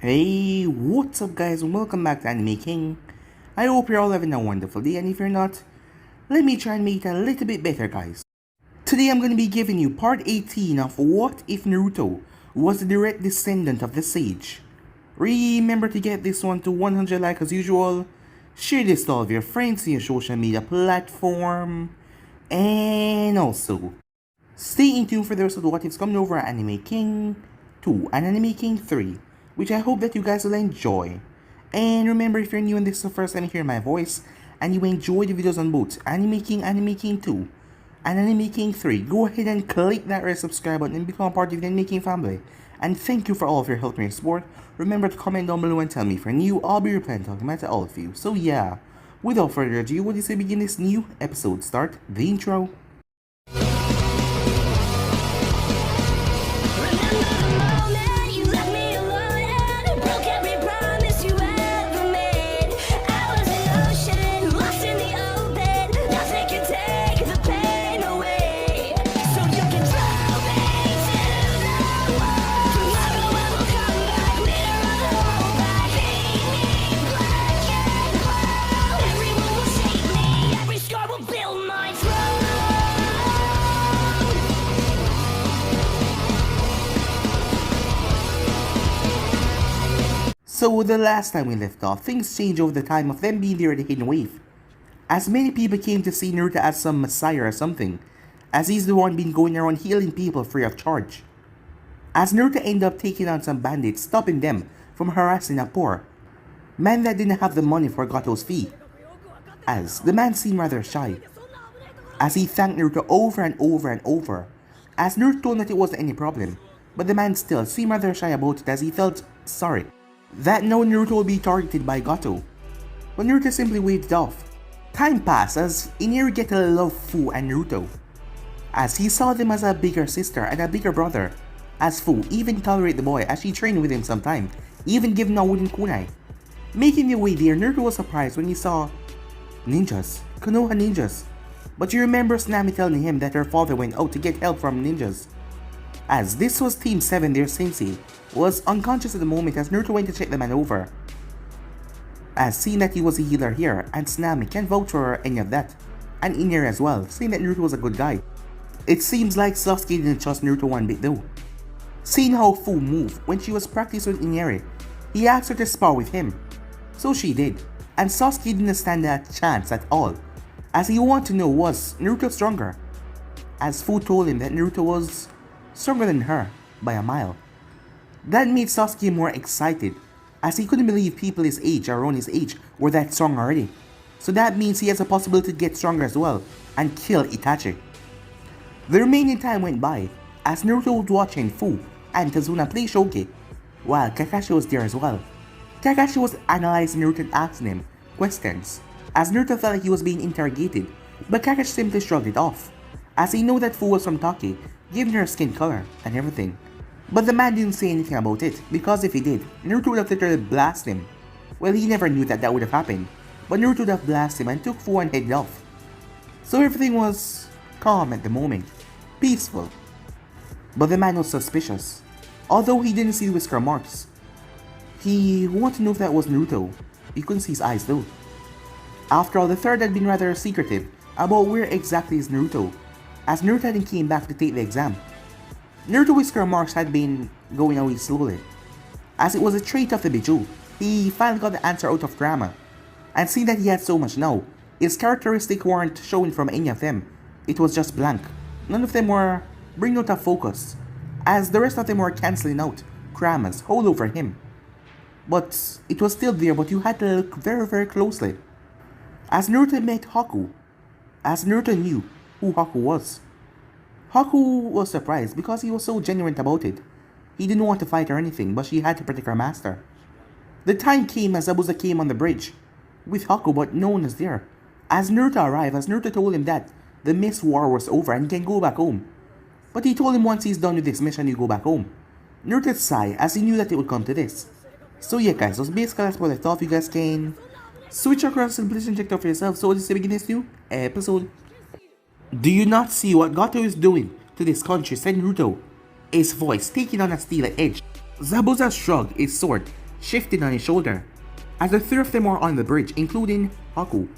Hey, what's up guys and welcome back to Anime King. I hope you're all having a wonderful day, and if you're not, let me try and make it a little bit better guys. Today I'm going to be giving you part 18 of What If Naruto was the direct descendant of the sage. Remember to get this one to 100 likes as usual, share this to all of your friends on your social media platform, and also stay in tune for the rest of the What Ifs coming over at Anime King 2 and Anime King 3, which I hope that you guys will enjoy. And remember, if you're new and this is the first time you hear my voice, and you enjoy the videos on both Anime King 2, and Anime King 3, go ahead and click that red subscribe button and become part of the Anime King family. And thank you for all of your help and your support. Remember to comment down below and tell me if you're new, I'll be replying talking about to all of you. So yeah, without further ado, what do you say begin this new episode? Start the intro. So the last time we left off, things changed over the time of them being there at the Hidden Wave, as many people came to see Naruto as some messiah or something, as he's the one been going around healing people free of charge. As Naruto ended up taking on some bandits, stopping them from harassing a poor man that didn't have the money for Gato's fee, as the man seemed rather shy, as he thanked Naruto over and over and over, as Naruto told him that it wasn't any problem, but the man still seemed rather shy about it as he felt sorry that now Naruto will be targeted by Gato, but Naruto simply waved it off. Time passed as Inari get to love Fu and Naruto, as he saw them as a bigger sister and a bigger brother, as Fu even tolerated the boy as she trained with him sometime, even giving a wooden kunai. Making their way there, Naruto was surprised when he saw ninjas, Konoha ninjas, but he remembers Nami telling him that her father went out to get help from ninjas, as this was Team 7, their sensei was unconscious at the moment as Naruto went to check the man over, as seeing that he was a healer here, and Tsunami can't vouch for any of that, and Inari as well, saying that Naruto was a good guy. It seems like Sasuke didn't trust Naruto one bit though. Seeing how Fu moved when she was practicing with Inari, he asked her to spar with him, so she did, and Sasuke didn't stand a chance at all, as he wanted to know was Naruto stronger, as Fu told him that Naruto was stronger than her by a mile. That made Sasuke more excited, as he couldn't believe people his age or around his age were that strong already. So that means he has a possibility to get stronger as well and kill Itachi. The remaining time went by as Naruto was watching Fu and Tazuna play Shogi, while Kakashi was there as well. Kakashi was analyzing Naruto and asking him questions, as Naruto felt like he was being interrogated, but Kakashi simply shrugged it off, as he knew that Fu was from Taki, giving her skin color and everything. But the man didn't say anything about it, because if he did, Naruto would have literally blasted him. Well, he never knew that would have happened, but Naruto would have blasted him and took Fu and headed off. So everything was calm at the moment, peaceful. But the man was suspicious, although he didn't see the whisker marks. He wanted to know if that was Naruto. He couldn't see his eyes though. After all, the third had been rather secretive about where exactly is Naruto, as Naruto hadn't came back to take the exam. Naruto whisker marks had been going away slowly, as it was a trait of the Biju. He finally got the answer out of grammar, and seeing that he had so much now, his characteristics weren't showing from any of them. It was just blank. None of them were bringing out of focus, as the rest of them were cancelling out grammars all over him. But it was still there, but you had to look very closely. As Naruto met Haku, as Naruto knew who Haku was. Haku was surprised because he was so genuine about it. He didn't want to fight or anything, but she had to protect her master. The time came as Zabuza came on the bridge with Haku, but no one was there. As Naruto arrived, as Naruto told him that the Mist War was over and he can go back home. But he told him once he's done with this mission, you go back home. Naruto sighed as he knew that it would come to this. So yeah guys, so basically that's what I thought. You guys can switch across and please check out for yourself. So this is the beginning of this new episode. Do you not see what Gato is doing to this country? Said Naruto, his voice taking on a steel edge. Zabuza shrugged his sword, shifted on his shoulder. As the three of them were on the bridge, including Haku.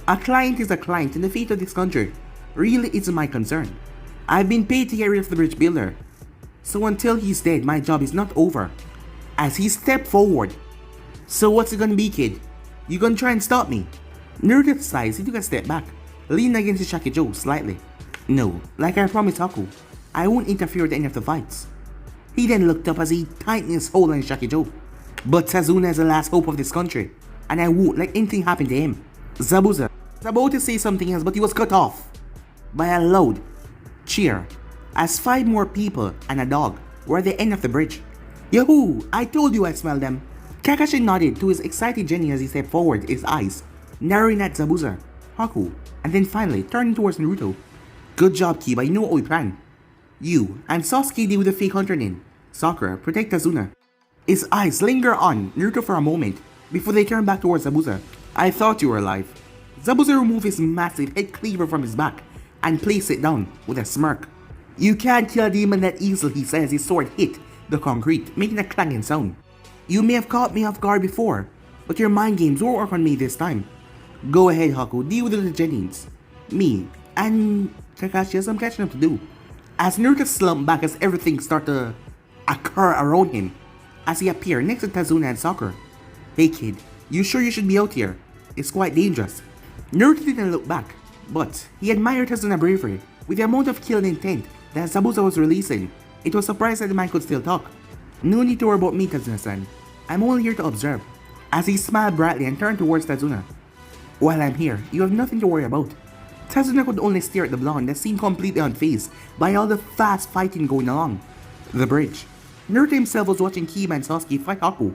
A client is a client and the fate of this country really isn't my concern. I've been paid to get rid of the bridge builder. So until he's dead, my job is not over. As he stepped forward. So what's it gonna be, kid? You gonna try and stop me? Naruto sighs, he took a step back, leaned against his Shakijo slightly. No, like I promised Haku, I won't interfere with any of the fights. He then looked up as he tightened his hold on his Shakijo. But Tazuna is the last hope of this country, and I won't let anything happen to him. Zabuza was about to say something else, but he was cut off by a loud cheer as 5 more people and a dog were at the end of the bridge. Yahoo! I told you I smelled them. Kakashi nodded to his excited Jenny as he stepped forward, his eyes narrowing at Zabuza, Haku, and then finally turning towards Naruto. Good job, Kiba, you know what we planned. You and Sasuke deal with the fake hunter in. Sakura, protect Tazuna. His eyes linger on Naruto for a moment before they turn back towards Zabuza. I thought you were alive. Zabuza removed his massive head cleaver from his back and placed it down with a smirk. You can't kill a demon that easily, he says, his sword hit the concrete, making a clanging sound. You may have caught me off guard before, but your mind games won't work on me this time. Go ahead, Haku, deal with the Jennings. Me and Kakashi has some catching up to do. As Naruto slumped back as everything started to occur around him, as he appeared next to Tazuna and Sakura. Hey kid, you sure you should be out here? It's quite dangerous. Naruto didn't look back, but he admired Tazuna's bravery. With the amount of killing intent that Zabuza was releasing, it was surprising that the man could still talk. No need to worry about me, Tazuna-san. I'm only here to observe. As he smiled brightly and turned towards Tazuna. While I'm here, you have nothing to worry about. Tazuna could only stare at the blonde that seemed completely unfazed by all the fast fighting going along the bridge. Naruto himself was watching Kiba and Sasuke fight Haku.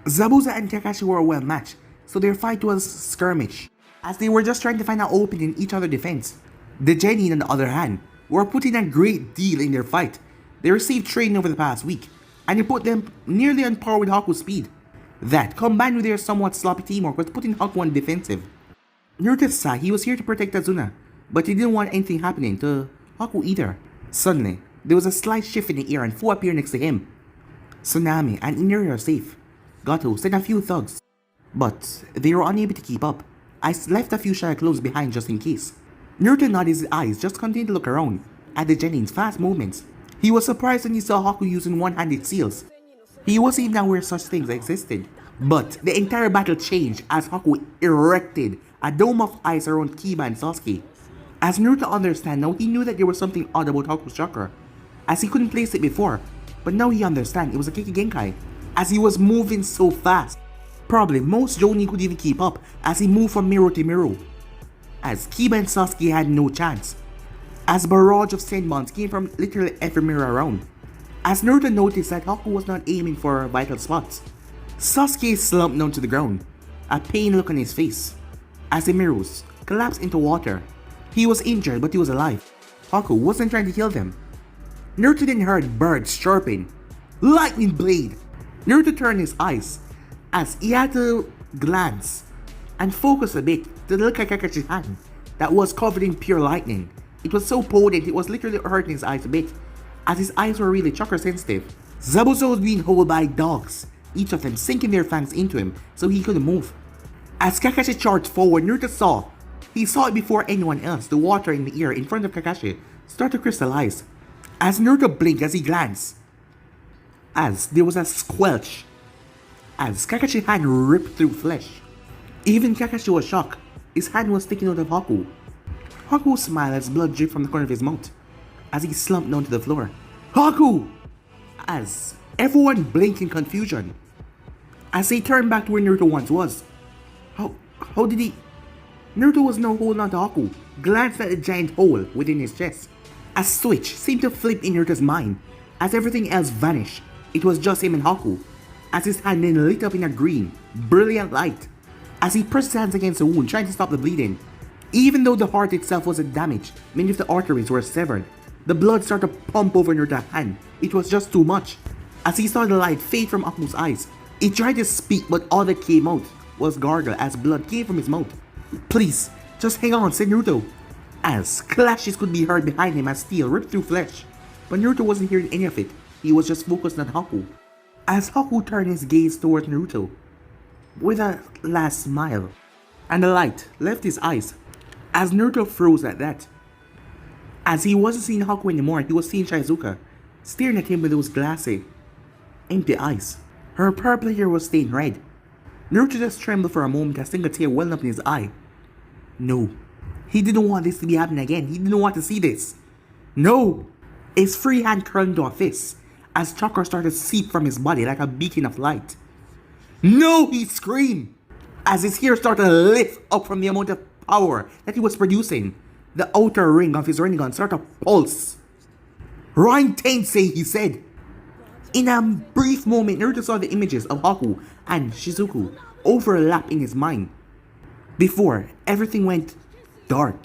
Zabuza and Kakashi were well matched, so their fight was skirmish, as they were just trying to find an opening in each other's defense. The Genin, on the other hand, were putting a great deal in their fight. They received training over the past week, and it put them nearly on par with Haku's speed. That, combined with their somewhat sloppy teamwork, was putting Haku on defensive. Naruto sighed. He was here to protect Tazuna, but he didn't want anything happening to Haku either. Suddenly, there was a slight shift in the air and Fu appeared next to him. Tsunami and Inari are safe. Gato sent a few thugs, but they were unable to keep up. I left a few shy clothes behind just in case. Naruto nodded his eyes, just continued to look around at the Genin's fast movements. He was surprised when he saw Haku using one-handed seals. He wasn't even aware such things existed. But the entire battle changed as Haku erected a dome of ice around Kiba and Sasuke. As Naruto understood now, he knew that there was something odd about Haku's chakra, as he couldn't place it before, but now he understood it was a Kiki Genkai, as he was moving so fast. Probably most Jonin could even keep up as he moved from mirror to mirror, as Kiba and Sasuke had no chance, as a barrage of Senbons came from literally every mirror around. As Naruto noticed that Haku was not aiming for vital spots, Sasuke slumped down to the ground, a pained look on his face, as the mirrors collapsed into water. He was injured, but he was alive. Haku wasn't trying to kill them. Naruto then heard birds chirping. Lightning blade! Naruto turned his eyes as he had to glance and focus a bit to look at Kakashi's hand that was covered in pure lightning. It was so potent it was literally hurting his eyes a bit, as his eyes were really chakra sensitive. Zabuza was being held by dogs, each of them sinking their fangs into him so he couldn't move. As Kakashi charged forward, Naruto saw it before anyone else. The water in the air in front of Kakashi started to crystallize. As Naruto blinked as he glanced, as there was a squelch, as Kakashi's hand ripped through flesh. Even Kakashi was shocked. His hand was sticking out of Haku. Haku smiled as blood dripped from the corner of his mouth as he slumped down to the floor. Haku! As everyone blinked in confusion as they turned back to where Naruto once was. How did he? Naruto was now holding on to Haku, glanced at the giant hole within his chest. A switch seemed to flip in Naruto's mind as everything else vanished. It was just him and Haku, as his hand then lit up in a green, brilliant light as he pressed his hands against the wound, trying to stop the bleeding. Even though the heart itself wasn't damaged, many of the arteries were severed. The blood started to pump over Naruto's hand. It was just too much. As he saw the light fade from Aku's eyes, he tried to speak, but all that came out was gargle as blood came from his mouth. Please, just hang on, said Naruto, as clashes could be heard behind him as steel ripped through flesh. But Naruto wasn't hearing any of it. He was just focused on Haku. as Haku turned his gaze towards Naruto with a last smile, and the light left his eyes as Naruto froze at that. As he wasn't seeing Haku anymore, he was seeing Shizuka staring at him with those glassy, empty eyes. Her purple hair was stained red. Naruto just trembled for a moment as a tear welled up in his eye. No. He didn't want this to be happening again. He didn't want to see this. No! His free hand curled into a fist as chakra started to seep from his body like a beacon of light. No! He screamed as his hair started to lift up from the amount of power that he was producing. The outer ring of his Rinnegan started to pulse. Rain Tensei, he said. In a brief moment, Naruto saw the images of Haku and Shizuku overlap in his mind. Before everything went dark,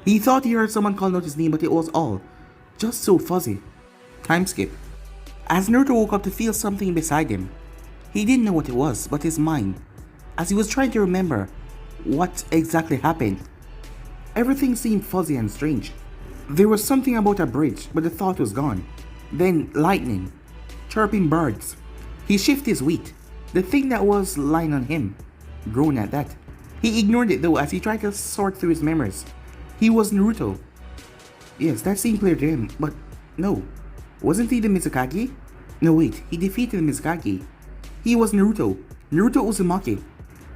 he thought he heard someone call out his name, but it was all just so fuzzy. Time skip. As Naruto woke up to feel something beside him, he didn't know what it was, but his mind, as he was trying to remember what exactly happened, everything seemed fuzzy and strange. There was something about a bridge, but the thought was gone. Then lightning, chirping birds. He shifted his weight. The thing that was lying on him, groaned at that. He ignored it though as he tried to sort through his memories. He was Naruto. Yes, that seemed clear to him, but no. Wasn't he the Mizukage? No wait, he defeated the Mizukage. He was Naruto. Naruto Uzumaki.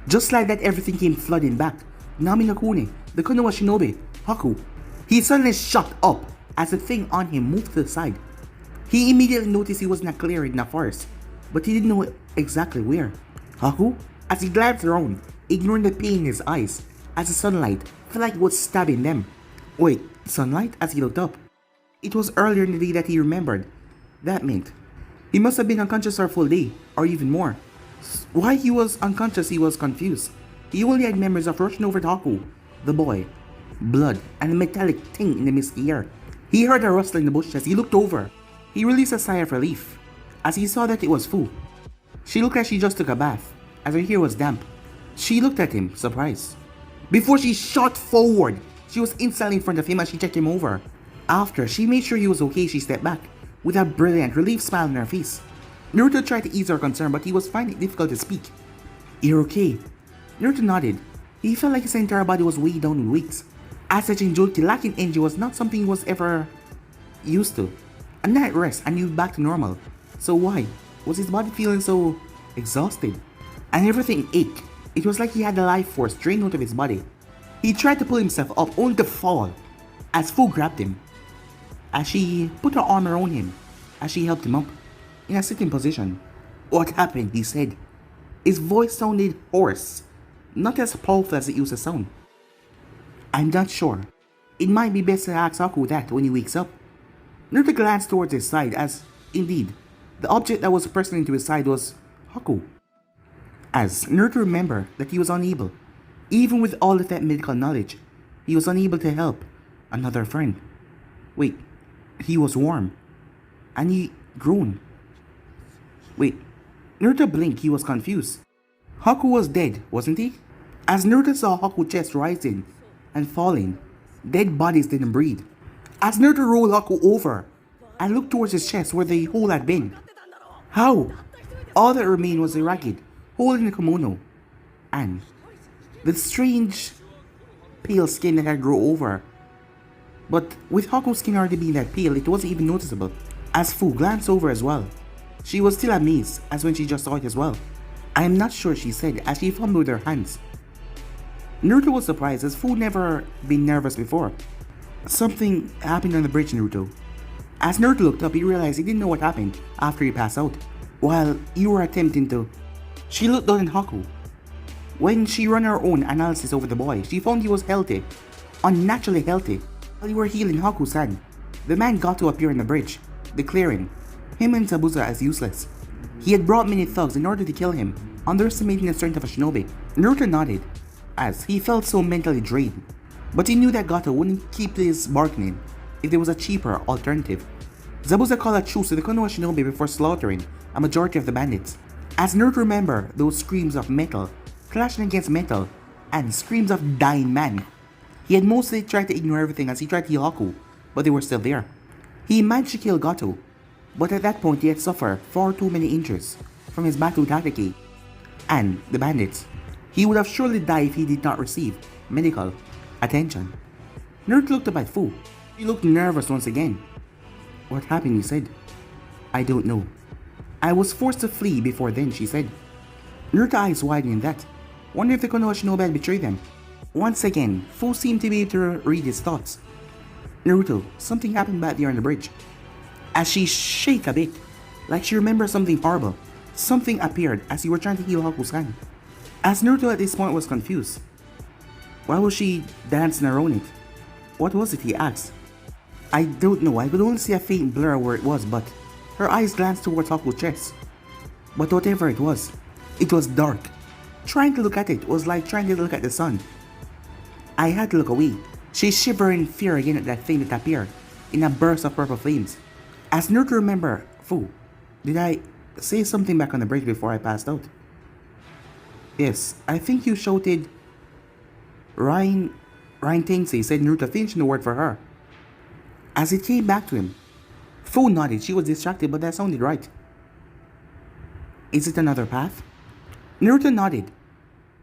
Just like that, everything came flooding back. Nami no Kune, the Konoha Shinobi, Haku. He suddenly shot up as the thing on him moved to the side. He immediately noticed he was not clear in the forest, but he didn't know exactly where. Haku? As he glanced around, ignoring the pain in his eyes, as the sunlight felt like it was stabbing them. Wait, sunlight? As he looked up. It was earlier in the day that he remembered. That meant he must have been unconscious for a full day, or even more. Why he was unconscious, he was confused. He only had memories of rushing over to Haku, the boy, blood, and a metallic thing in the misty air. He heard a rustle in the bush as he looked over. He released a sigh of relief as he saw that it was Fu. She looked like she just took a bath, as her hair was damp. She looked at him, surprised. Before she shot forward, she was instantly in front of him as she checked him over. After she made sure he was okay, she stepped back, with a brilliant, relieved smile on her face. Naruto tried to ease her concern, but he was finding it difficult to speak. You're okay? Naruto nodded. He felt like his entire body was weighed down with weights. As such, Jinchuriki lacking energy was not something he was ever used to. A night rest and he was back to normal. So why was his body feeling so exhausted? And everything ached. It was like he had the life force drained out of his body. He tried to pull himself up only to fall as Fu grabbed him. As she put her arm around him, as she helped him up in a sitting position. What happened? He said. His voice sounded hoarse, not as powerful as it used to sound. I'm not sure. It might be best to ask Haku that when he wakes up. Naruto glanced towards his side as, indeed, the object that was pressing into his side was Haku. As Naruto remembered that he was unable, even with all of that medical knowledge, he was unable to help another friend. Wait, he was warm, and he groaned. Wait, Naruto blinked, he was confused. Haku was dead, wasn't he? As Naruto saw Haku's chest rising and falling, dead bodies didn't breathe. As Naruto rolled Haku over and looked towards his chest where the hole had been. How? All that remained was a ragged hole in the kimono and the strange pale skin that had grown over. But with Haku's skin already being that pale, it wasn't even noticeable. As Fu glanced over as well, she was still amazed as when she just saw it as well. I am not sure, she said as she fumbled with her hands. Naruto was surprised as Fu never been nervous before. Something happened on the bridge, Naruto. As Naruto looked up, he realized he didn't know what happened after he passed out. While you were attempting to... She looked down at Haku. When she ran her own analysis over the boy, she found he was healthy. Unnaturally healthy. While you were healing Haku's hand, the man got to appear on the bridge, declaring him and Zabuza as useless. He had brought many thugs in order to kill him, underestimating the strength of a shinobi. Naruto nodded, as he felt so mentally drained. But he knew that Gato wouldn't keep his bargaining if there was a cheaper alternative. Zabuza called a truce to the Konoha Shinobi before slaughtering a majority of the bandits. As Naruto remembered those screams of metal clashing against metal and screams of dying man, he had mostly tried to ignore everything as he tried to heal Haku, but they were still there. He managed to kill Gato, But at that point he had suffered far too many injuries from his battle with Tateki and the bandits. He would have surely died if he did not receive medical attention. Naruto looked up at Fu. He looked nervous once again. What happened, he said. I don't know. I was forced to flee before then, she said. Naruto's eyes widened in that. Wonder if the Konoha Shinobi had betrayed them. Once again, Fu seemed to be able to read his thoughts. Naruto, something happened back there on the bridge. As she shook a bit, like she remembered something horrible, something appeared as you were trying to heal Haku's hand. As Naruto at this point was confused. Why was she dancing around it? What was it, he asked. I don't know, I could only see a faint blur where it was, but her eyes glanced towards Haku's chest. But whatever it was dark. Trying to look at it was like trying to look at the sun. I had to look away. She shivered in fear again at that thing that appeared in a burst of purple flames. As Naruto remembered, Fu, did I say something back on the bridge before I passed out? Yes, I think you shouted Ryan Tensei, said Naruto, finishing the word for her. As it came back to him, Fu nodded. She was distracted, but that sounded right. Is it another path? Naruto nodded.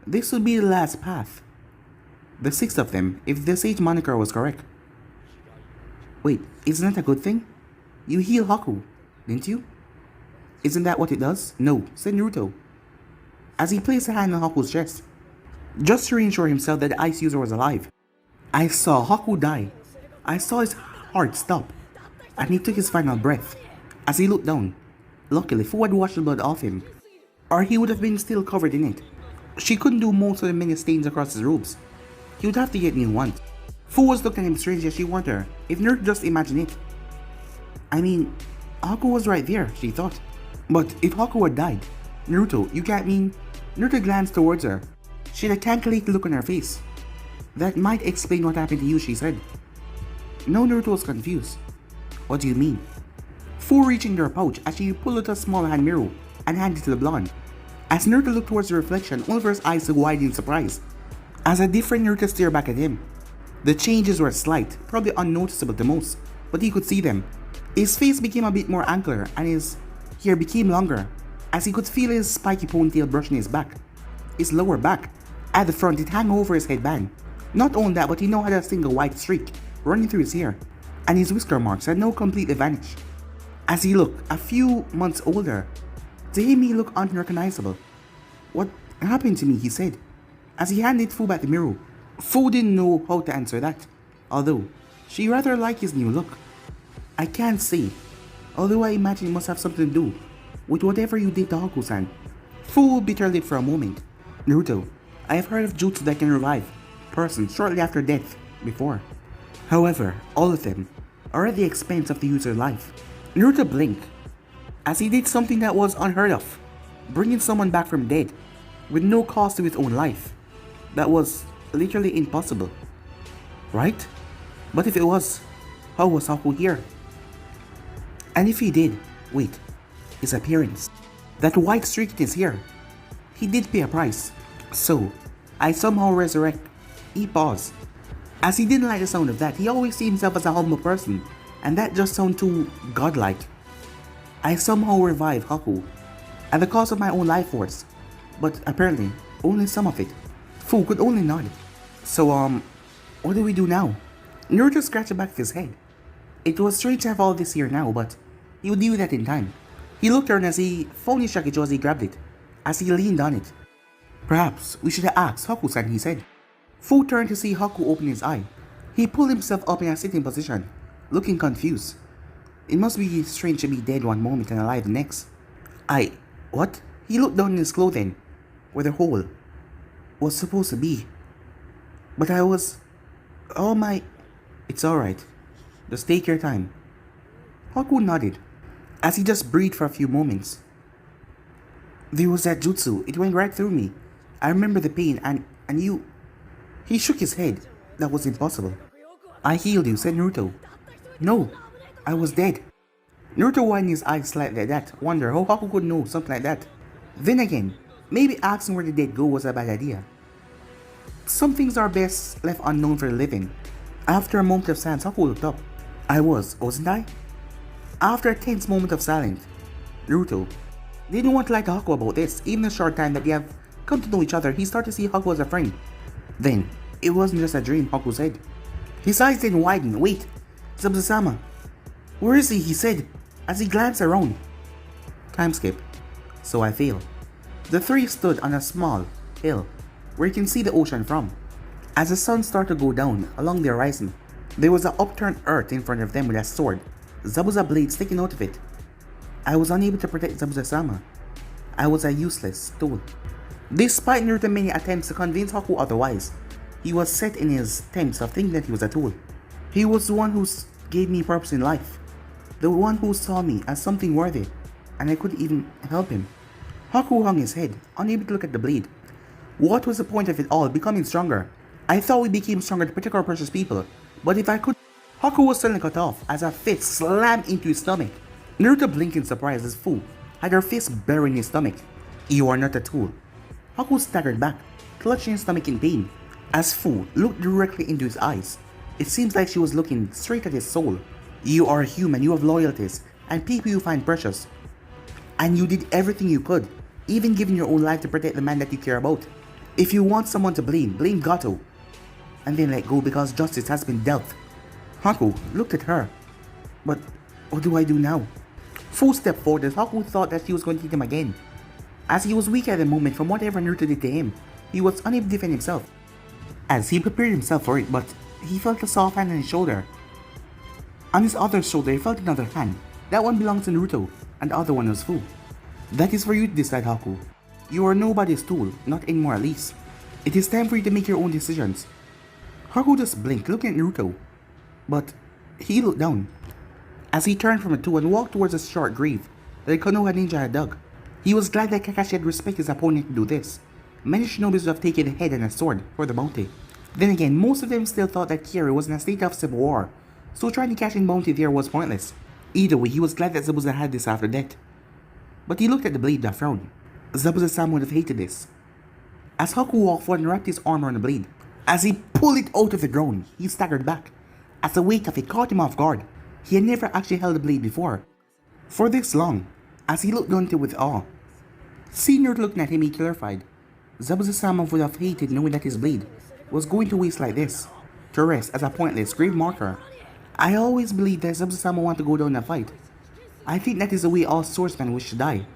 This would be the last path. The sixth of them, if the sage moniker was correct. Wait, isn't that a good thing? You heal Haku, didn't you? Isn't that what it does? No, said Naruto, as he placed a hand on Haku's chest, just to reassure himself that the ice user was alive. I saw Haku die. I saw his heart stop, and he took his final breath. As he looked down, luckily Fu had washed the blood off him, or he would have been still covered in it. She couldn't do most of the many stains across his robes. He would have to get new ones. Fu was looking at him strangely as she wondered if Naruto just imagined it. I mean, Haku was right there, she thought. But if Haku had died, Naruto, you can't mean... Naruto glanced towards her. She had a calculated look on her face. That might explain what happened to you, she said. No, Naruto was confused. What do you mean? Fu reached into her pouch as she pulled out a small hand mirror and handed it to the blonde. As Naruto looked towards the reflection, all of her eyes to widen in surprise. As a different Naruto stared back at him. The changes were slight, probably unnoticeable to most, but he could see them. His face became a bit more angular and his hair became longer, as he could feel his spiky ponytail brushing his back. His lower back, at the front, it hung over his headband. Not only that, but he now had a single white streak running through his hair, and his whisker marks had now completely vanished. As he looked a few months older, to him he looked unrecognizable. What happened to me, he said, as he handed Fu back the mirror. Fu didn't know how to answer that, although she rather liked his new look. I can't say, although I imagine it must have something to do with whatever you did to Haku-san. Fu bit her lip for a moment. Naruto, I have heard of jutsu that can revive persons shortly after death before. However, all of them are at the expense of the user's life. Naruto blinked, as he did something that was unheard of, bringing someone back from dead with no cost to his own life. That was literally impossible, right? But if it was, how was Haku here? And if he did, wait, his appearance, that white streak in his hair, he did pay a price. So, I somehow resurrect. He paused. As he didn't like the sound of that, he always see himself as a humble person, and that just sounded too godlike. I somehow revive Haku, at the cost of my own life force, but apparently, only some of it. Fu could only nod. So, what do we do now? Naruto scratched the back of his head. It was strange to have all this here now, but he would deal with that in time. He looked at her as he found his shakicho as he grabbed it, as he leaned on it. Perhaps we should have asked Haku-san, he said. Fu turned to see Haku open his eye. He pulled himself up in a sitting position, looking confused. It must be strange to be dead one moment and alive the next. What? He looked down in his clothing, where the hole was supposed to be. But oh my... It's alright. Just take your time. Haku nodded, as he just breathed for a few moments. There was that jutsu. It went right through me. I remember the pain and you... He shook his head. That was impossible. I healed you, said Naruto. No, I was dead. Naruto widened his eyes slightly at that, wonder how Haku could know something like that. Then again, maybe asking where the dead go was a bad idea. Some things are best left unknown for the living. After a moment of silence, Haku looked up. I wasn't I? After a tense moment of silence, Naruto didn't want to lie to Haku about this. Even the short time that they have come to know each other, he started to see Haku as a friend. Then, it wasn't just a dream, Haku said. His eyes didn't widen. Wait, Zabuza-sama. Where is he? He said, as he glanced around. Time skip. So I fail. The three stood on a small hill where you can see the ocean from. As the sun started to go down along the horizon, there was an upturned earth in front of them with a sword, Zabuza blade sticking out of it. I was unable to protect Zabuza-sama. I was a useless tool. Despite Naruto's many attempts to convince Haku otherwise, he was set in his attempts of thinking that he was a tool. He was the one who gave me purpose in life, the one who saw me as something worthy, and I couldn't even help him. Haku hung his head, unable to look at the blade. What was the point of it all, becoming stronger? I thought we became stronger to protect our precious people, but if I could... Haku was suddenly cut off as a fist slammed into his stomach. Naruto blinked in surprise as Fu had her fist buried in his stomach. You are not a tool. Haku staggered back, clutching his stomach in pain. As Fu looked directly into his eyes, it seems like she was looking straight at his soul. You are a human, you have loyalties, and people you find precious. And you did everything you could, even giving your own life to protect the man that you care about. If you want someone to blame, blame Gato. And then let go because justice has been dealt. Haku looked at her. But what do I do now? Fu stepped forward as Haku thought that she was going to hit him again. As he was weak at the moment from whatever Naruto did to him, he was unable to defend himself. As he prepared himself for it, but he felt a soft hand on his shoulder. On his other shoulder, he felt another hand. That one belonged to Naruto, and the other one was Fu. That is for you to decide, Haku. You are nobody's tool, not anymore at least. It is time for you to make your own decisions. Haku just blinked, looking at Naruto. But he looked down, as he turned from the two and walked towards a short grave that Konoha ninja had dug. He was glad that Kakashi had respected his opponent to do this. Many shinobis would have taken a head and a sword for the bounty. Then again, most of them still thought that Kiri was in a state of civil war, so trying to cash in bounty there was pointless. Either way, he was glad that Zabuza had this after death. But he looked at the blade and frowned. Zabuza-sama would have hated this. As Haku walked forward and wrapped his arm around the blade, as he pulled it out of the ground, he staggered back, as the weight of it caught him off guard. He had never actually held a blade before, for this long, as he looked down at it with awe. Seeing Naruto looking at him, he clarified. Zabuza-sama would have hated knowing that his blade was going to waste like this, to rest as a pointless grave marker. I always believed that Zabuza-sama wanted to go down and fight. I think that is the way all swordsmen wish to die.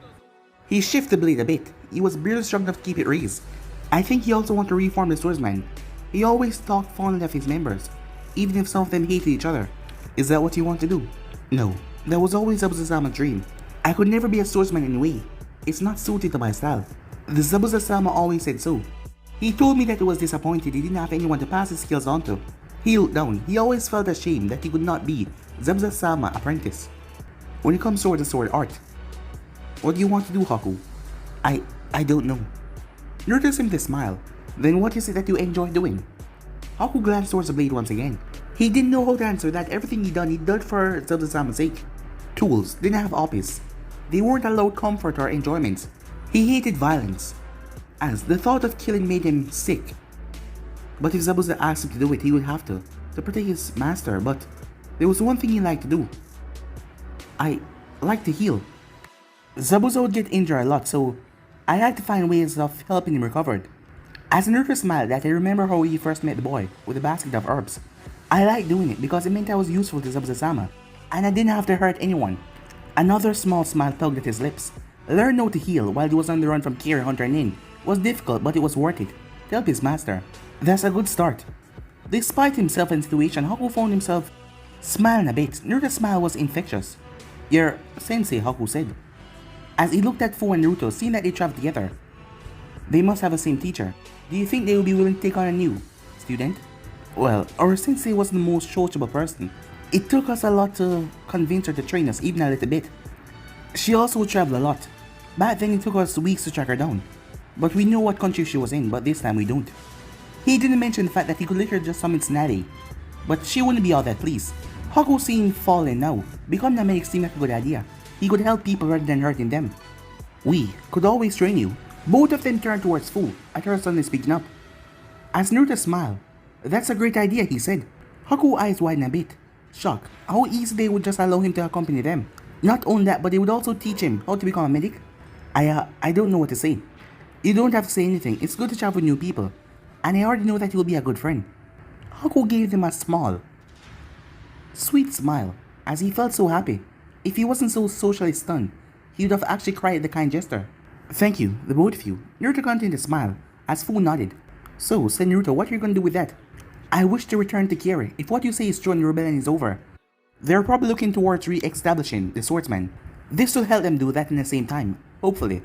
He shifted the blade a bit. He was barely strong enough to keep it raised. I think he also wanted to reform the swordsman. He always talked fondly of his members, even if some of them hated each other. Is that what you want to do? No, that was always Zabuza-sama's dream. I could never be a swordsman anyway. It's not suited to my style. The Zabuza-sama always said so. He told me that he was disappointed he didn't have anyone to pass his skills on to. He looked down. He always felt ashamed that he could not be Zabuza-sama's apprentice when it comes to the sword art. What do you want to do, Haku? I don't know. Naruto seemed to smile. Then what is it that you enjoy doing? Haku glanced towards the blade once again. He didn't know how to answer that. Everything he did for Zabuza-sama's sake. Tools didn't have office. They weren't allowed comfort or enjoyment. He hated violence, as the thought of killing made him sick. But if Zabuza asked him to do it, he would have to protect his master. But there was one thing he liked to do. I like to heal. Zabuza would get injured a lot, so I had to find ways of helping him recover. As Naruto smiled that I remember how he first met the boy with a basket of herbs. I liked doing it because it meant I was useful to Zabuza-sama, and I didn't have to hurt anyone. Another small smile tugged at his lips. Learn how to heal while he was on the run from Kiri Hunter Nin was difficult, but it was worth it to help his master. That's a good start. Despite himself and situation, Haku found himself smiling a bit. Naruto's smile was infectious. Your sensei, Haku said, as he looked at Fu and Naruto, seeing that they traveled together. They must have the same teacher. Do you think they will be willing to take on a new student? Well, our sensei was the most sociable person. It took us a lot to convince her to train us, even a little bit. She also traveled a lot. Back then it took us weeks to track her down. But we know what country she was in, but this time we don't. He didn't mention the fact that he could literally just summon Cincinnati, but she wouldn't be all that pleased. Haku seemed fallen now. Becoming a medic seemed like a good idea. He could help people rather than hurting them. We could always train you. Both of them turned towards Fu. I heard suddenly speaking up. As Naruto smiled, that's a great idea, he said. Haku's eyes widened a bit. Shock, how easy they would just allow him to accompany them. Not only that, but they would also teach him how to become a medic. I don't know what to say. You don't have to say anything, it's good to chat with new people. And I already know that you'll be a good friend. Haku gave them a small, sweet smile, as he felt so happy. If he wasn't so socially stunned, he would have actually cried at the kind gesture. Thank you, the both of you. Naruto continued to smile, as Fu nodded. So, said Naruto, what are you going to do with that? I wish to return to Kiri. If what you say is true and the rebellion is over, they're probably looking towards re-establishing the swordsman. This will help them do that in the same time, hopefully.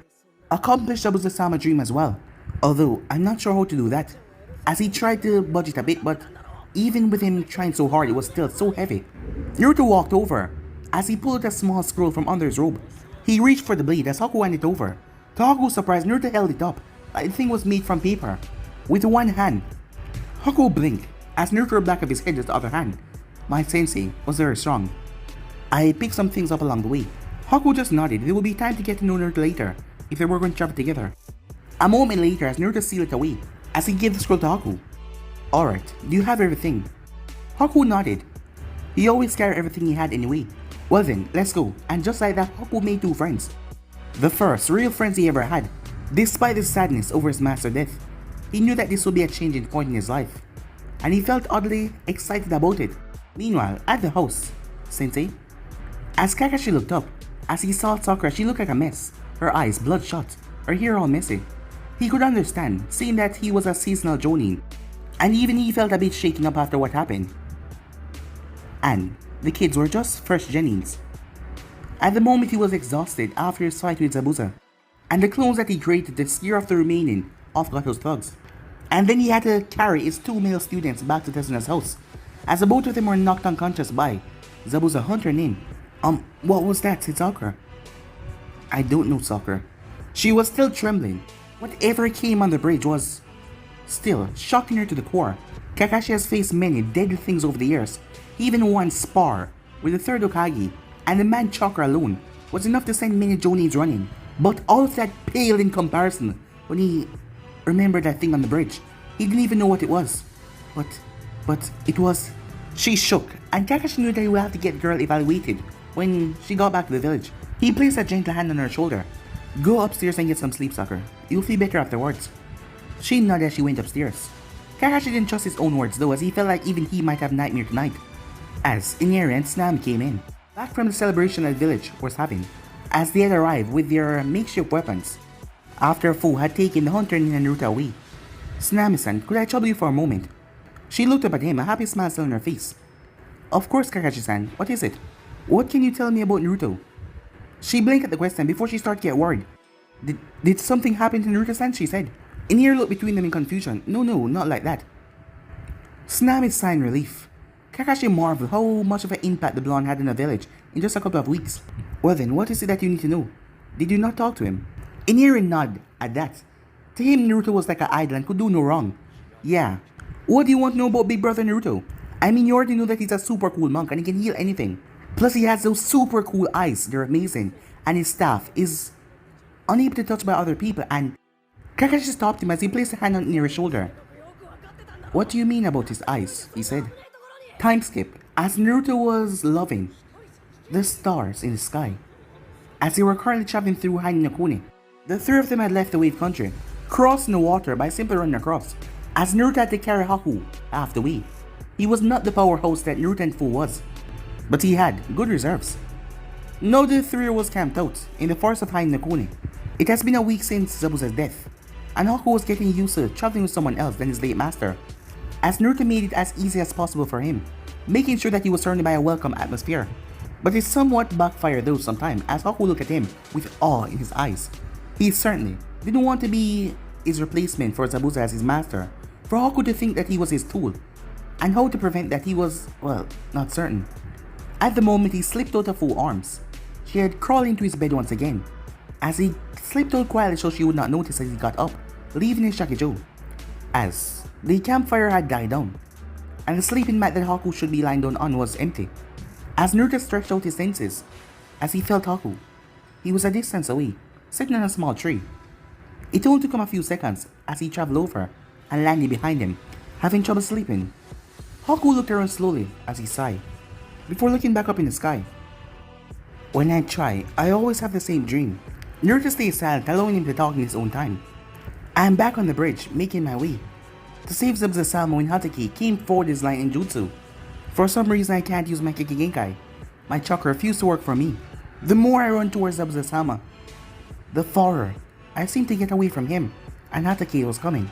Accomplish Zabuza Sama dream as well. Although, I'm not sure how to do that. As he tried to budge it a bit, but even with him trying so hard, it was still so heavy. Naruto walked over, as he pulled a small scroll from under his robe. He reached for the blade as Haku handed it over. To Haku's surprise, Naruto held it up, like the thing was made from paper, with one hand. Haku blinked, as Naruto rubbed the back of his head with the other hand. My sensei was very strong. I picked some things up along the way. Haku just nodded. There would be time to get to know Naruto later, if they were going to travel together. A moment later, as Naruto sealed it away, as he gave the scroll to Haku. Alright, do you have everything? Haku nodded. He always carried everything he had anyway. Well then, let's go. And just like that, Haku made two friends. The first real friends he ever had. Despite the sadness over his master's death, he knew that this would be a changing point in his life. And he felt oddly excited about it. Meanwhile, at the house, Sensei. As Kakashi looked up, as he saw Sakura, she looked like a mess. Her eyes bloodshot, her hair all messy. He could understand, seeing that he was a seasonal jonin, and even he felt a bit shaken up after what happened. And the kids were just fresh genins. At the moment he was exhausted after his fight with Zabuza, and the clones that he created to scare off the remaining of Gato's thugs. And then he had to carry his two male students back to Tezuna's house, as the both of them were knocked unconscious by Zabuza Hunter name. What was that, said Sakura? I don't know, Sakura. She was still trembling. Whatever came on the bridge was still shocking her to the core. Kakashi has faced many deadly things over the years. He even once spar with the third Hokage, and the man chakra alone was enough to send many Jonins running. But all of that paled in comparison when he remembered that thing on the bridge. He didn't even know what it was. But it was... She shook, and Kakashi knew that he would have to get the girl evaluated when she got back to the village. He placed a gentle hand on her shoulder. Go upstairs and get some sleep, Sakura. You'll feel better afterwards. She nodded as she went upstairs. Kakashi didn't trust his own words though, as he felt like even he might have nightmare tonight. As Inieri and Tsunami came in, back from the celebration that the village was having, as they had arrived with their makeshift weapons, after Fu had taken the hunter and Naruto away. Tsunami-san, could I trouble you for a moment? She looked up at him, a happy smile still on her face. Of course, Kakashi-san, what is it? What can you tell me about Naruto? She blinked at the question before she started to get worried. Did something happen to Naruto-san? She said. Inieri looked between them in confusion. No, not like that. Tsunami sighed in relief. Kakashi marveled how much of an impact the blonde had in the village in just a couple of weeks. Well then, what is it that you need to know? Did you not talk to him? Inieri nodded at that. To him, Naruto was like an idol and could do no wrong. Yeah. What do you want to know about Big Brother Naruto? I mean, you already know that he's a super cool monk and he can heal anything. Plus, he has those super cool eyes. They're amazing. And his staff is unable to touch by other people, and Kakashi stopped him as he placed a hand on Inieri's shoulder. What do you mean about his eyes? He said. Time skip, as Naruto was loving the stars in the sky. As they were currently traveling through Hainokune, the three of them had left the wave country, crossing the water by simply running across, as Naruto had to carry Haku half the way. He was not the powerhouse that Naruto and Fu was, but he had good reserves. Now the three was camped out in the forest of Hainokune. It has been a week since Zabuza's death, and Haku was getting used to traveling with someone else than his late master, as Naruto made it as easy as possible for him, making sure that he was surrounded by a welcome atmosphere. But it somewhat backfired though sometimes, as Haku looked at him with awe in his eyes. He certainly didn't want to be his replacement for Zabuza as his master, for Haku to think that he was his tool, and how to prevent that he was, well, not certain. At the moment he slipped out of Fu's arms. She had crawled into his bed once again, as he slipped out quietly so she would not notice as he got up, leaving his shakijo. As the campfire had died down, and the sleeping mat that Haku should be lying down on was empty. As Naruto stretched out his senses, as he felt Haku, he was a distance away, sitting on a small tree. It only took him a few seconds as he traveled over and landed behind him, having trouble sleeping. Haku looked around slowly as he sighed. before looking back up in the sky. When I try, I always have the same dream. Naruto stays silent, allowing him to talk in his own time. I am back on the bridge, making my way to save Zabuza-sama when Hatake came forward his line in jutsu. For some reason I can't use my Kikigenkai. My chakra refused to work for me. The more I run towards Zabuza-sama, the farther I seem to get away from him, and Hatake was coming.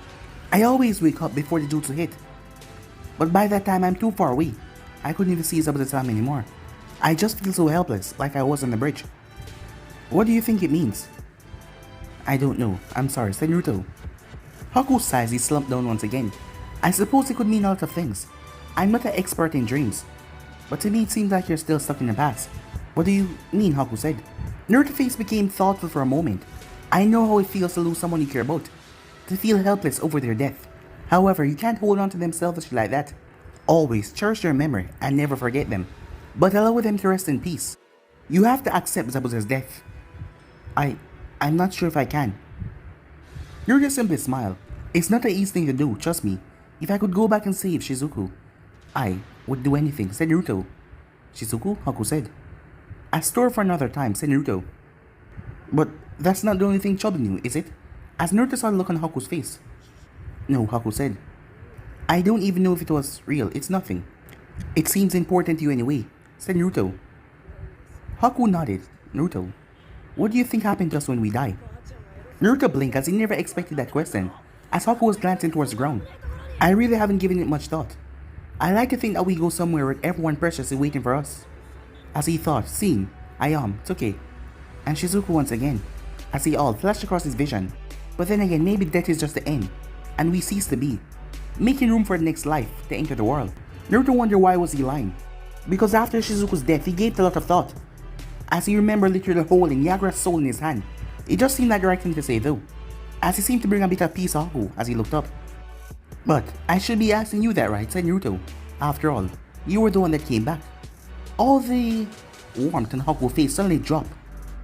I always wake up before the jutsu hit, but by that time I'm too far away. I couldn't even see Zabuza-sama anymore. I just feel so helpless, like I was on the bridge. What do you think it means? I don't know. I'm sorry, said Naruto. Haku sighs. He slumped down once again. I suppose it could mean a lot of things. I'm not an expert in dreams, but to me it seems like you're still stuck in the past. What do you mean? Haku said. Naruto's face became thoughtful for a moment. I know how it feels to lose someone you care about, to feel helpless over their death. However, you can't hold on to them selfishly like that. Always cherish their memory and never forget them, but allow them to rest in peace. You have to accept Zabuza's death. I'm not sure if I can. Naruto simply smiled. It's not an easy thing to do, trust me. If I could go back and save Shizuku, I would do anything, said Naruto. Shizuku? Haku said. A story for another time, said Naruto. But that's not the only thing troubling you, is it? As Naruto saw the look on Haku's face. No, Haku said. I don't even know if it was real, it's nothing. It seems important to you anyway, said Naruto. Haku nodded. Naruto, what do you think happened to us when we die? Naruto blinked as he never expected that question, as Haku was glancing towards the ground. I really haven't given it much thought. I like to think that we go somewhere where everyone precious is waiting for us. As he thought, seeing, it's okay. And Shizuku once again, as he all flashed across his vision. But then again, maybe death is just the end, and we cease to be, making room for the next life to enter the world. Naruto wondered why was he lying. Because after Shizuku's death, he gave it a lot of thought, as he remembered literally holding Yagura's soul in his hand. It just seemed like the right thing to say though, as he seemed to bring a bit of peace to Haku as he looked up. But I should be asking you that, right, said Naruto. After all, you were the one that came back. All the warmth on Haku's face suddenly dropped.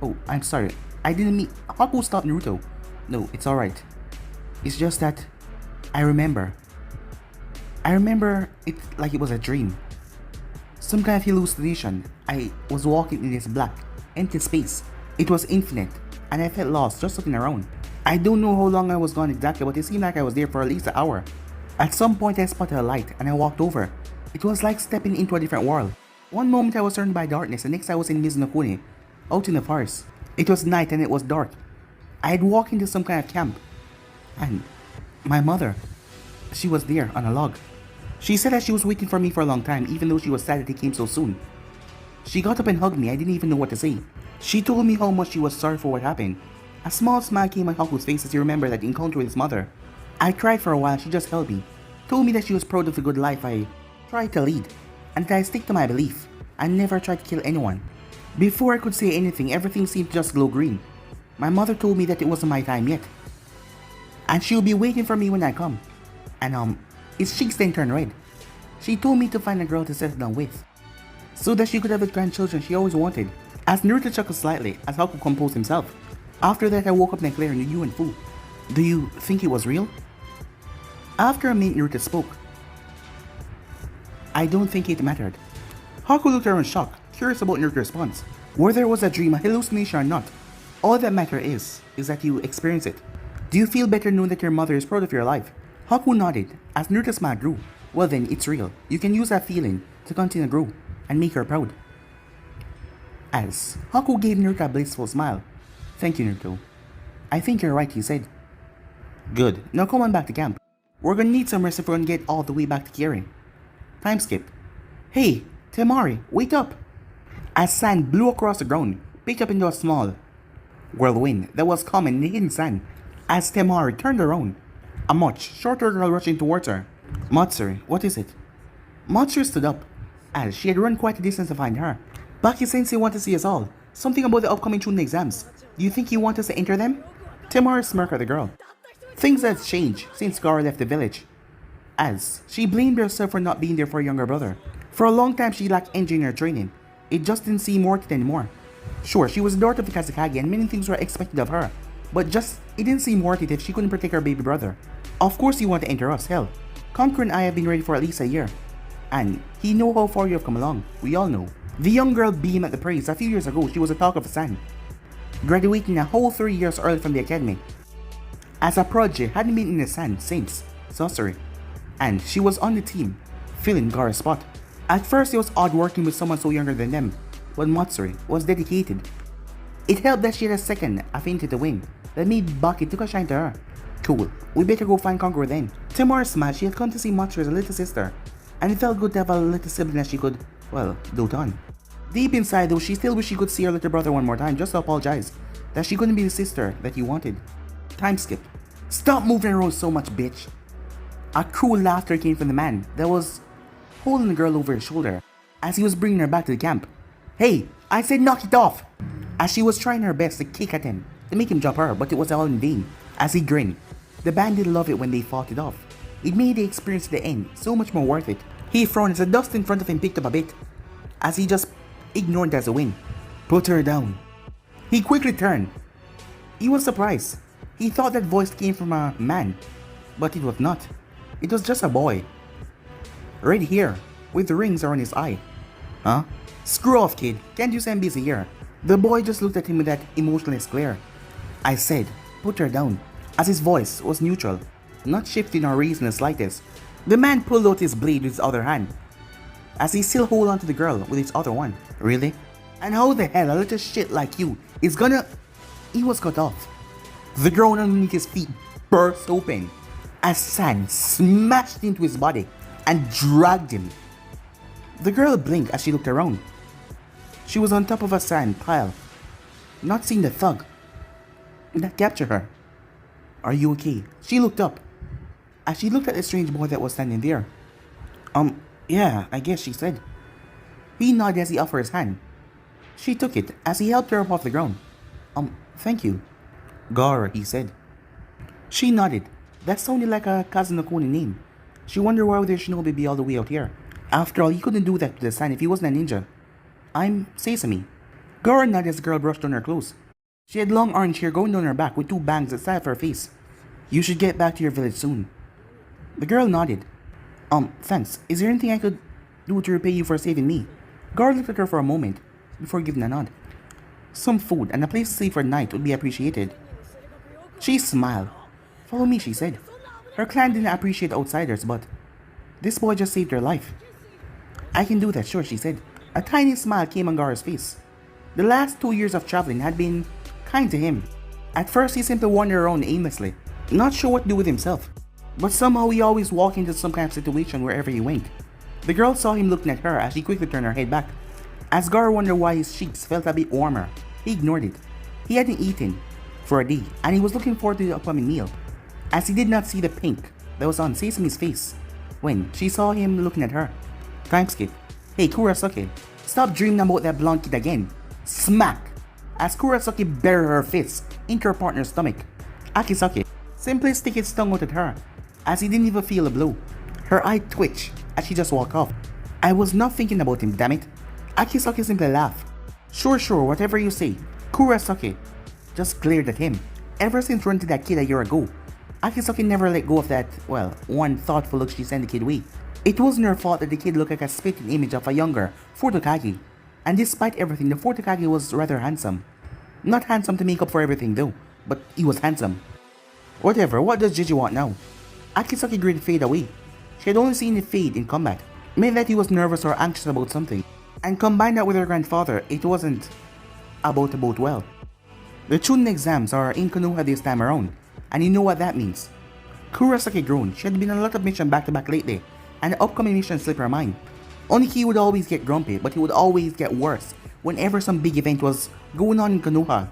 Oh, I'm sorry, I didn't mean... Haku stopped Naruto. No, it's alright. It's just that I remember it like it was a dream. Some kind of hallucination. I was walking in this black, empty space. It was infinite, and I felt lost just looking around. I don't know how long I was gone exactly, but it seemed like I was there for at least an hour. At some point I spotted a light, and I walked over. It was like stepping into a different world. One moment I was surrounded by darkness, the next I was in Mizunokuni, out in the forest. It was night and it was dark. I had walked into some kind of camp, and my mother, she was there on a log. She said that she was waiting for me for a long time, even though she was sad that he came so soon. She got up and hugged me. I didn't even know what to say. She told me how much she was sorry for what happened. A small smile came on Haku's face as he remembered that encounter with his mother. I cried for a while. She just held me, told me that she was proud of the good life I tried to lead, and that I stick to my belief. I never tried to kill anyone. Before I could say anything, everything seemed to just glow green. My mother told me that it wasn't my time yet, and she would be waiting for me when I come. And his cheeks then turned red. She told me to find a girl to settle down with, so that she could have the grandchildren she always wanted. As Naruto chuckled slightly, as Haku composed himself. After that I woke up and declared you and Fu. Do you think it was real? After a minute Naruto spoke. I don't think it mattered. Haku looked around shocked, curious about Naruto's response. Whether it was a dream, a hallucination or not, all that matters is that you experience it. Do you feel better knowing that your mother is proud of your life? Haku nodded as Naruto's smile grew. Well then, it's real. You can use that feeling to continue to grow and make her proud. As Haku gave Naruto a blissful smile. Thank you, Naruto. I think you're right, he said. Good. Now come on back to camp. We're gonna need some rest if we're gonna get all the way back to Kirin. Time skip. Hey, Temari, wake up! As sand blew across the ground, picked up into a small whirlwind that was common in the hidden sand. As Temari turned around, a much shorter girl rushing towards her. Matsuri, what is it? Matsuri stood up, as she had run quite a distance to find her. Baki-sensei wants to see us all. Something about the upcoming Chunin exams. Do you think you want us to enter them? Temari smirked at the girl. Things had changed since Gaara left the village, as she blamed herself for not being there for her younger brother. For a long time she lacked energy in her training. It just didn't seem worth it anymore. Sure, she was the daughter of the Kazekage and many things were expected of her, but it didn't seem worth it if she couldn't protect her baby brother. Of course you want to enter us, hell. Conqueror and I have been ready for at least a year. And he know how far you have come along. We all know. The young girl beamed at the praise. A few years ago, she was the talk of the San, graduating a whole 3 years early from the academy. As a prodigy, hadn't been in the San since sorcery, and she was on the team, filling Gara's spot. At first, it was odd working with someone so younger than them, but Matsuri was dedicated. It helped that she had a second affinity to win that made Baki took a shine to her. Cool, we better go find Conqueror then. Tomorrow's smash, she had come to see Matsuri as a little sister, and it felt good to have a little sibling that she could, well, dote on. Deep inside though, she still wished she could see her little brother one more time just to apologize that she couldn't be the sister that he wanted. Time skip. Stop moving around so much, bitch. A cruel laughter came from the man that was holding the girl over his shoulder as he was bringing her back to the camp. Hey, I said knock it off! As she was trying her best to kick at him to make him drop her, but it was all in vain as he grinned. The bandit loved it when they fought it off. It made the experience to the end so much more worth it. He frowned as the dust in front of him picked up a bit as he just ignored it as a win. Put her down. He quickly turned. He was surprised. He thought that voice came from a man, but it was not. It was just a boy. Right here, with the rings around his eye. Huh? Screw off, kid. Can't you say I'm busy here? The boy just looked at him with that emotionless glare. I said, put her down, as his voice was neutral, not shifting or raised in the slightest. The man pulled out his blade with his other hand, as he still held on to the girl with his other one. Really? And how the hell a little shit like you is gonna... He was cut off. The ground underneath his feet burst open as sand smashed into his body and dragged him. The girl blinked as she looked around. She was on top of a sand pile, not seeing the thug that captured her. Are you okay? She looked up as she looked at the strange boy that was standing there. Yeah, I guess, she said. He nodded as he offered his hand. She took it as he helped her up off the ground. Thank you. Gara, he said. She nodded. That sounded like a Kazunokuni name. She wondered why would their shinobi be all the way out here. After all, he couldn't do that to the San if he wasn't a ninja. I'm Sesame. Gara nodded as the girl brushed on her clothes. She had long orange hair going down her back with two bangs that sat off her face. You should get back to your village soon. The girl nodded. Thanks. Is there anything I could do to repay you for saving me? Gara looked at her for a moment before giving a nod. Some food and a place to sleep for the night would be appreciated. She smiled. Follow me, she said. Her clan didn't appreciate outsiders, but this boy just saved her life. I can do that, sure, she said. A tiny smile came on Gara's face. The last 2 years of traveling had been kind to him. At first, he simply wandered around aimlessly, not sure what to do with himself. But somehow he always walked into some kind of situation wherever he went. The girl saw him looking at her as she quickly turned her head back. As Gara wondered why his cheeks felt a bit warmer, he ignored it. He hadn't eaten for a day, and he was looking forward to the upcoming meal, as he did not see the pink that was on Sesame's face when she saw him looking at her. Time skip. Hey, Kurosaki, stop dreaming about that blonde kid again. Smack! As Kurosaki buried her fist into her partner's stomach. Akisaki simply stick his tongue out at her, as he didn't even feel a blow. Her eye twitched as she just walked off. I was not thinking about him, damn it. Akisaki simply laughed. Sure, whatever you say. Kurosaki just glared at him. Ever since running to that kid a year ago, Akisaki never let go of that, well, one thoughtful look she sent the kid away. It wasn't her fault that the kid looked like a spitting image of a younger Furikage. And despite everything, the Furikage was rather handsome. Not handsome to make up for everything though, but he was handsome. Whatever, what does Gigi want now? Akisaki grinned fade away. She had only seen it fade in combat. Meant that he was nervous or anxious about something. And combined that with her grandfather, it wasn't about to both well. The Chunin exams are in Konoha this time around, and you know what that means. Kurosaki groaned. She had been on a lot of missions back to back lately, and the upcoming mission slipped her mind. Oniki would always get grumpy, but he would always get worse whenever some big event was going on in Konoha.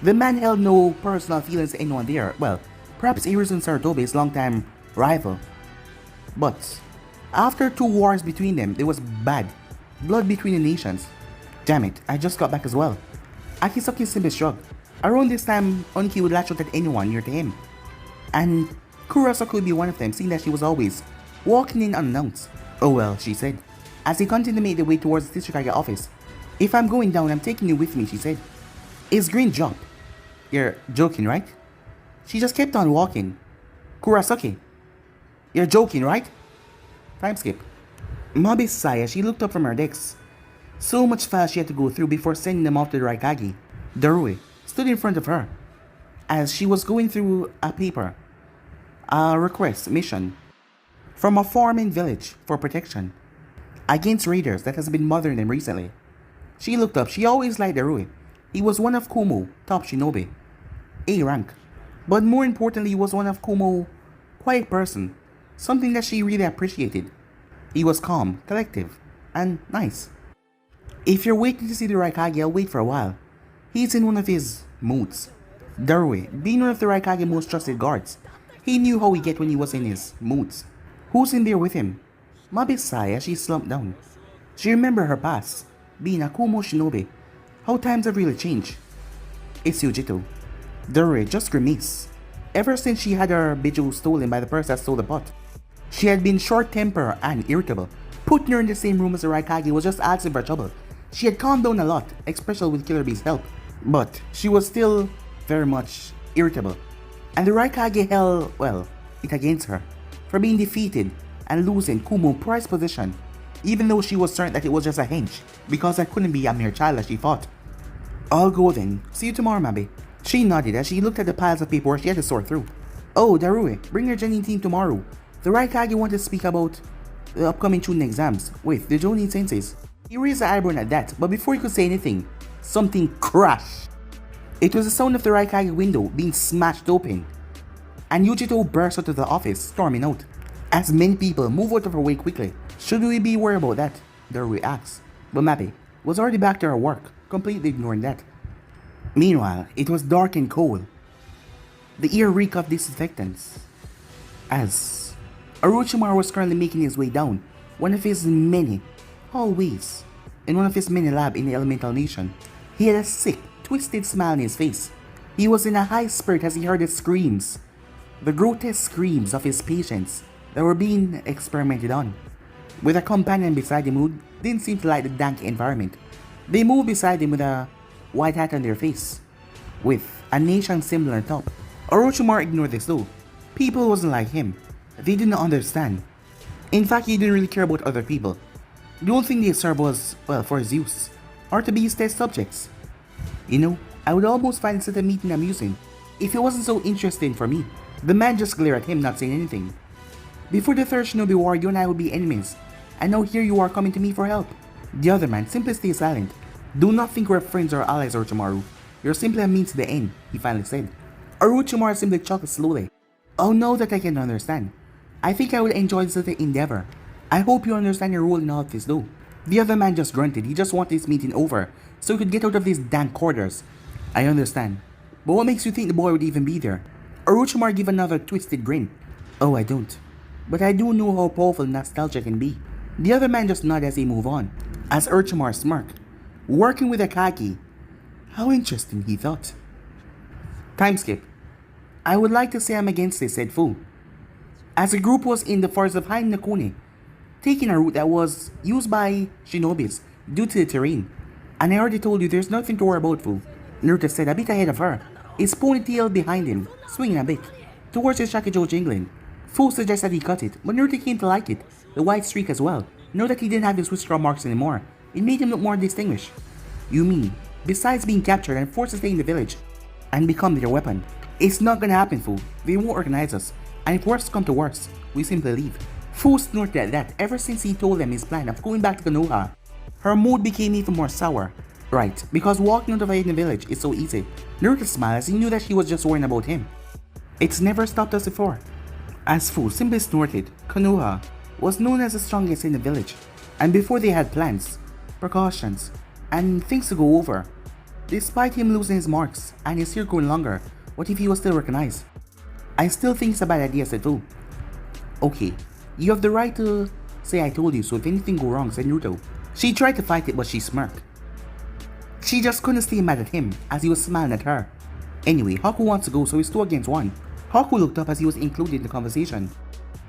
The man held no personal feelings to anyone there. Well, perhaps Irisu and Saratobe's longtime rival. But after 2 wars between them, there was bad blood between the nations. Damn it, I just got back as well. Akisaki simply shrugged. Around this time, Oniki would latch out at anyone near to him. And Kurosaki would be one of them, seeing that she was always walking in unannounced. Oh well, she said, as he continued to make the way towards the Tsuchikage office. If I'm going down, I'm taking you with me, she said. His grin jumped. You're joking, right? She just kept on walking. Kurosaki, you're joking, right? Time skip. Mabi sighed as she looked up from her desk. So much fast she had to go through before sending them off to the Raikage. Darui stood in front of her as she was going through a paper, a request mission from a farming village for protection against raiders that has been bothering them recently. She looked up. She always liked Darui. He was one of Kumo top shinobi, A rank. But more importantly, he was one of Kumo quiet person, something that she really appreciated. He was calm, collective, and nice. If you're waiting to see the Raikage, I'll wait for a while. He's in one of his moods. Darui, being one of the Raikage's most trusted guards, he knew how he get when he was in his moods. Who's in there with him? Mabi sighed as she slumped down. She remembered her past, being a Kumo shinobi. How times have really changed. It's Yujito. Darui just grimaced. Ever since she had her Biju stolen by the person that stole the pot, she had been short-tempered and irritable. Putting her in the same room as the Raikage was just asking for trouble. She had calmed down a lot, especially with Killer Bee's help. But she was still very much irritable. And the Raikage held, well, it against her for being defeated and losing Kumo's prized position, even though she was certain that it was just a hench, because I couldn't be a mere child as she thought. I'll go then. See you tomorrow, Mabi. She nodded as she looked at the piles of paperwork she had to sort through. Oh, Darui, bring your Genin team tomorrow. The Raikage wanted to speak about the upcoming Chunin exams with the Jonin senseis. He raised an eyebrow at that, but before he could say anything, something crashed. It was the sound of the Raikage window being smashed open, and Yujito burst out of the office, storming out. As many people moved out of her way quickly. Should we be worried about that? Darui asked. But Mabi was already back to her work, completely ignoring that. Meanwhile, it was dark and cold. The air reeked of disinfectants. As Orochimaru was currently making his way down one of his many hallways in one of his many labs in the Elemental Nation. He had a sick, twisted smile on his face. He was in a high spirit as he heard the screams, the grotesque screams of his patients that were being experimented on. With a companion beside him who didn't seem to like the dank environment, they moved beside him with a white hat on their face, with a nation symbol on top. Orochimaru ignored this though. People wasn't like him. They didn't understand. In fact, he didn't really care about other people. The only thing they served was, well, for his use, or to be his test subjects. You know, I would almost find such a meeting amusing if it wasn't so interesting for me. The man just glared at him, not saying anything. Before the third Shinobi War, you and I would be enemies, and now here you are coming to me for help. The other man simply stayed silent. Do not think we're friends or allies, Orochimaru. You're simply a means to the end, he finally said. Orochimaru simply chuckled slowly. Oh, now that I can understand. I think I would enjoy this little endeavor. I hope you understand your role in all of this though. The other man just grunted. He just wanted this meeting over so he could get out of these dank quarters. I understand. But what makes you think the boy would even be there? Orochimaru gave another twisted grin. Oh, I don't. But I do know how powerful nostalgia can be. The other man just nodded as he moved on, as Orochimaru smirked. Working with a Kaki. How interesting, he thought. Time skip. I would like to say I'm against this, said Fu. As the group was in the forest of Hainakune, taking a route that was used by shinobis due to the terrain. And I already told you there's nothing to worry about, Fu. Naruto said a bit ahead of her, his ponytail behind him, swinging a bit, towards his shakijo jingling. Fu suggested he cut it, but Naruto came to like it, the white streak as well. Now that he didn't have his witchcraft marks anymore, it made him look more distinguished. You mean, besides being captured and forced to stay in the village, and become their weapon? It's not gonna happen, Fu. They won't recognize us, and if worse come to worse, we simply leave. Fu snorted at that ever since he told them his plan of going back to Konoha. Her mood became even more sour. Right, because walking out of a hidden village is so easy. Naruto smiled as he knew that she was just worrying about him. It's never stopped us before. As Fu simply snorted, Konoha was known as the strongest in the village, and before they had plans, precautions, and things to go over. Despite him losing his marks and his hair growing longer, what if he was still recognized? I still think it's a bad idea, said Fu. Okay, you have the right to say I told you, so if anything go wrong, said Naruto. She tried to fight it, but she smirked. She just couldn't stay mad at him as he was smiling at her. Anyway, Haku wants to go, so it's 2 against 1. Haku looked up as he was included in the conversation.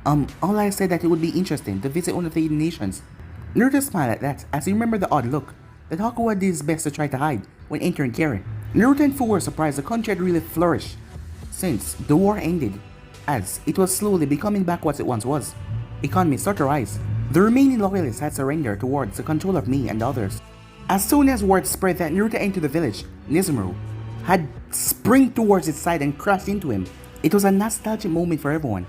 All I said that it would be interesting to visit one of the hidden nations. Naruto smiled at that as he remembered the odd look that Haku had did his best to try to hide when entering Karen. Naruto and Fu were surprised the country had really flourished since the war ended, as it was slowly becoming back what it once was. Economy started to rise. The remaining loyalists had surrendered towards the control of me and others. As soon as word spread that Naruto entered the village, Nizumu had sprung towards his side and crashed into him. It was a nostalgic moment for everyone,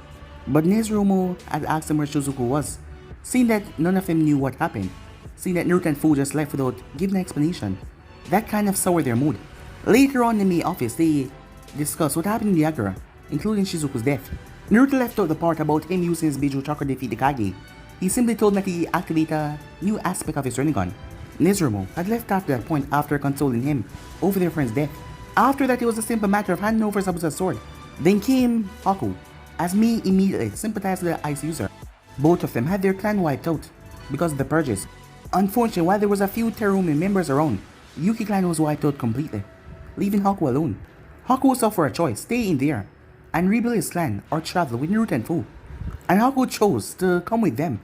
but Nizumu had asked him where Shizuku was. Seeing that none of them knew what happened, seeing that Naruto and Fu just left without giving an explanation, that kind of soured their mood. Later on in the office, they discussed what happened in the Agora, including Shizuku's death. Naruto left out the part about him using his Biju Chakra to defeat the Kage. He simply told that he activated a new aspect of his Rinnegan. Nizumu had left after that point after consoling him over their friend's death. After that, it was a simple matter of handing over Zabuza's sword. Then came Haku, as me immediately sympathized with the ice user. Both of them had their clan wiped out because of the purges. Unfortunately, while there was a few Terumi members around, Yuki clan was wiped out completely, leaving Haku alone. Haku was offered a choice, stay in there and rebuild his clan or travel with Naruto and Fu. And Haku chose to come with them.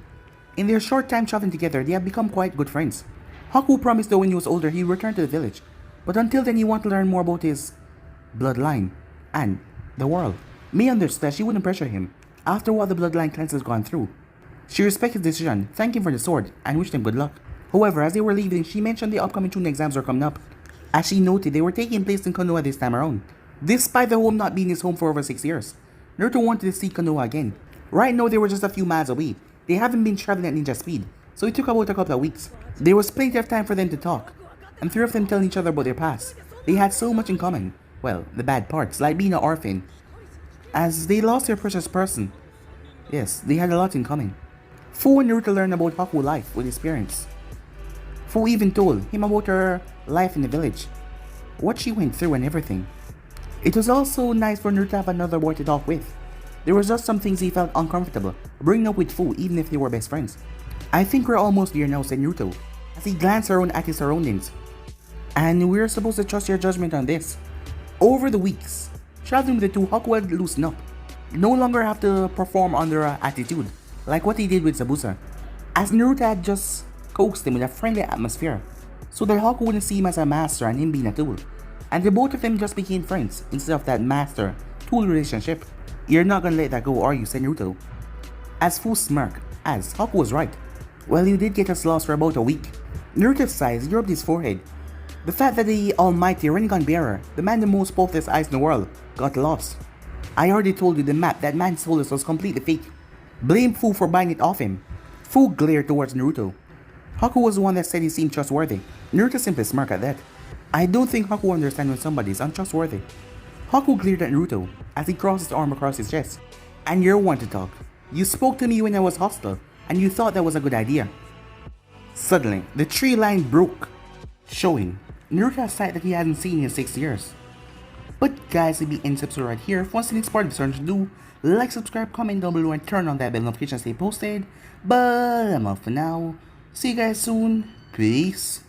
In their short time traveling together, they have become quite good friends. Haku promised that when he was older he would return to the village, but until then he wanted to learn more about his bloodline and the world. Mei understood that she wouldn't pressure him after what the bloodline clans has gone through. She respected his decision, thanked him for the sword, and wished him good luck. However, as they were leaving, she mentioned the upcoming Chunin exams were coming up. As she noted, they were taking place in Konoha this time around. Despite the home not being his home for over 6 years, Naruto wanted to see Konoha again. Right now, they were just a few miles away. They haven't been traveling at ninja speed, so it took about a couple of weeks. There was plenty of time for them to talk, and three of them telling each other about their past. They had so much in common. Well, the bad parts, like being an orphan, as they lost their precious person. Yes, they had a lot in common. Fu and Naruto learned about Haku's life with his parents. Fu even told him about her life in the village, what she went through and everything. It was also nice for Naruto to have another boy to talk with. There was just some things he felt uncomfortable bringing up with Fu even if they were best friends. I think we're almost there now, said Naruto, as he glanced around at his surroundings. And we're supposed to trust your judgment on this. Over the weeks, traveling with the two, Haku had loosened up. No longer have to perform under an attitude, like what he did with Zabuza, as Naruto had just coaxed him with a friendly atmosphere, so that Haku wouldn't see him as a master and him being a tool. And the both of them just became friends instead of that master-tool relationship. You're not gonna let that go, are you, said Naruto, as Fu smirked, as Haku was right. Well, you did get us lost for about a week. Naruto sighed, rubbed his forehead. The fact that the almighty Rinnegan bearer, the man with the most faultless eyes in the world, got lost. I already told you the map that man sold us was completely fake. Blame Fu for buying it off him. Fu glared towards Naruto. Haku was the one that said he seemed trustworthy. Naruto simply smirked at that. I don't think Haku understands when somebody is untrustworthy. Haku glared at Naruto as he crossed his arm across his chest. And you're one to talk. You spoke to me when I was hostile, and you thought that was a good idea. Suddenly, the tree line broke, showing Naruto a sight that he hadn't seen in 6 years. But guys, if you end this episode right here, if once the next part of the search, do like, subscribe, comment down below, and turn on that bell notification to stay posted. But I'm off for now. See you guys soon. Peace.